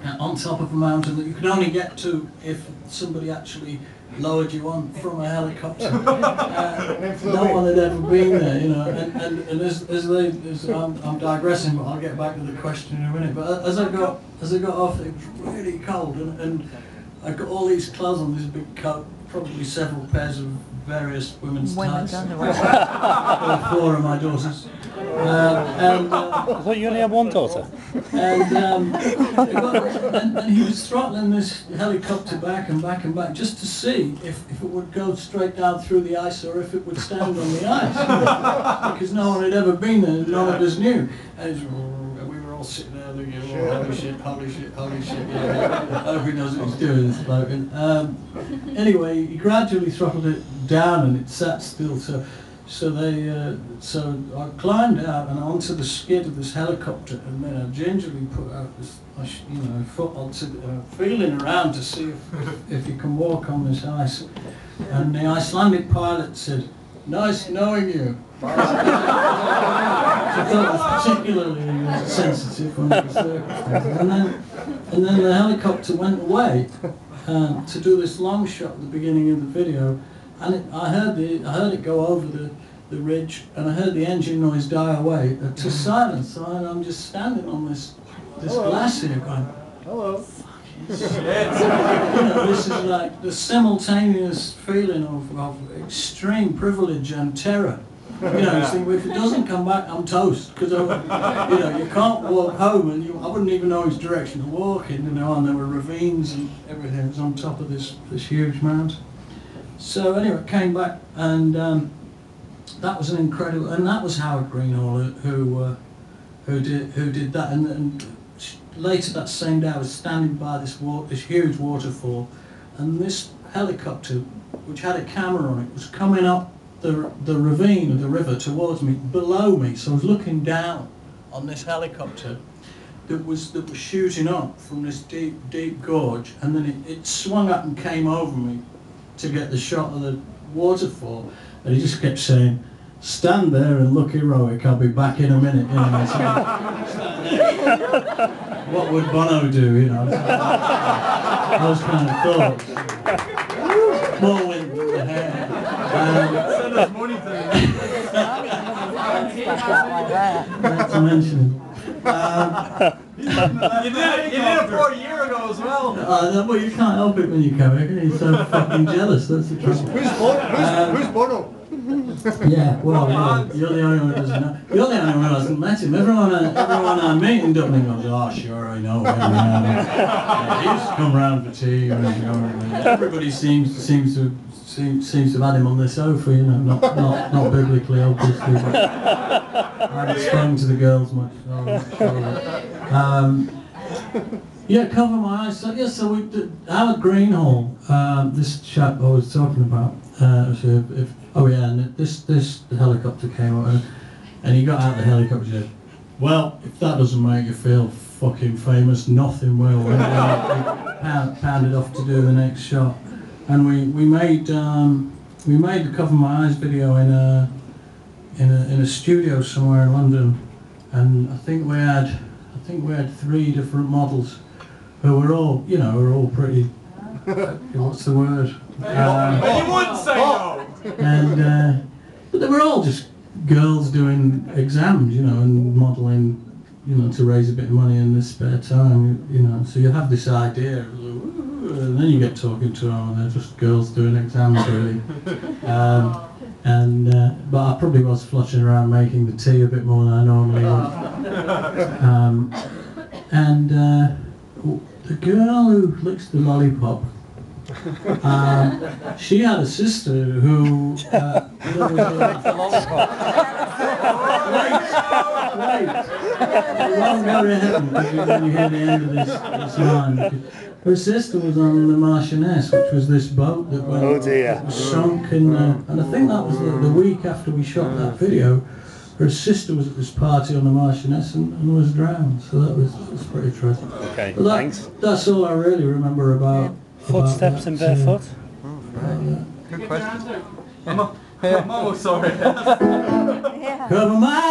on top of a mountain that you could only get to if somebody actually lowered you on from a helicopter. No one had ever been there, you know. And I'm digressing, but I'll get back to the question in a minute. But as I got off, it was really cold, and I got all these clothes on, this big coat, probably several pairs of various women's tights. All 4 of my daughters. I thought you only had one daughter. And he was throttling this helicopter back and back and back just to see if it would go straight down through the ice or if it would stand on the ice. Because no one had ever been there, and none of us knew. And we were all sitting there looking, oh, holy shit, holy shit, holy shit. Yeah, I hope he knows what he's doing, this bloke. And, anyway, he gradually throttled it down and it sat still. So I climbed out and onto the skid of this helicopter, and then I gingerly put out this, foot onto, feeling around to see if you can walk on this ice. And the Icelandic pilot said, "Nice knowing you." I thought it was particularly sensitive under the circumstances. And then the helicopter went away to do this long shot at the beginning of the video. And I heard it go over the ridge, and I heard the engine noise die away to silence. So I'm just standing on this glacier going, hello. Shit. You know, this is like the simultaneous feeling of extreme privilege and terror. You know, you think, well, if it doesn't come back, I'm toast, because you can't walk home, and I wouldn't even know which direction to walk in. And there were ravines and everything. It was on top of this huge mountain. So anyway, it came back, and that was an incredible, and that was Howard Greenhall who did that. And later that same day, I was standing by this huge waterfall, and this helicopter, which had a camera on it, was coming up the ravine of the river towards me, below me. So I was looking down on this helicopter that was shooting up from this deep gorge, and then it swung up and came over me to get the shot of the waterfall, and he just kept saying, "Stand there and look heroic, I'll be back in a minute." You know, so, what would Bono do, you know? Those kind of thoughts. More wind in the hair. Send us money to Not to mention. You did it 4 years ago as well. Well, you can't help it when you come here. You're so fucking jealous. That's the trouble. Who's Bono? Yeah, well, you're the only one who doesn't know. You're the only one who hasn't met him. Everyone I meet in Dublin goes, "Oh, sure, I know him." He used to come round for tea. Everybody seems to have had him on their sofa, you know, not biblically, obviously. But I haven't spoken to the girls much. Yeah, Cover My Eyes. So we did Howard Greenhall, this chap I was talking about. And this helicopter came up, and he got out of the helicopter and said, "Well, if that doesn't make you feel fucking famous, nothing will." And he pounded off to do the next shot, and we made the Cover My Eyes video in a studio somewhere in London, and I think we had 3 different models who were all pretty. What's the word? You wouldn't say no. And but they were all just girls doing exams, you know, and modelling, you know, to raise a bit of money in their spare time, you know. So you have this idea, and then you get talking to them, and they're just girls doing exams, really. But I probably was flushing around making the tea a bit more than I normally would. The girl who licks the lollipop, she had a sister who wait. You won't go to heaven when you hear the end of this line. Her sister was on the Marchioness, which was this boat that was sunk in, and I think that was the week after we shot that video. Her sister was at this party on the Marchioness and was drowned, so that was pretty tragic. Okay, thanks. That's all I really remember about. Footsteps and barefoot? Good question. I'm sorry. Cover my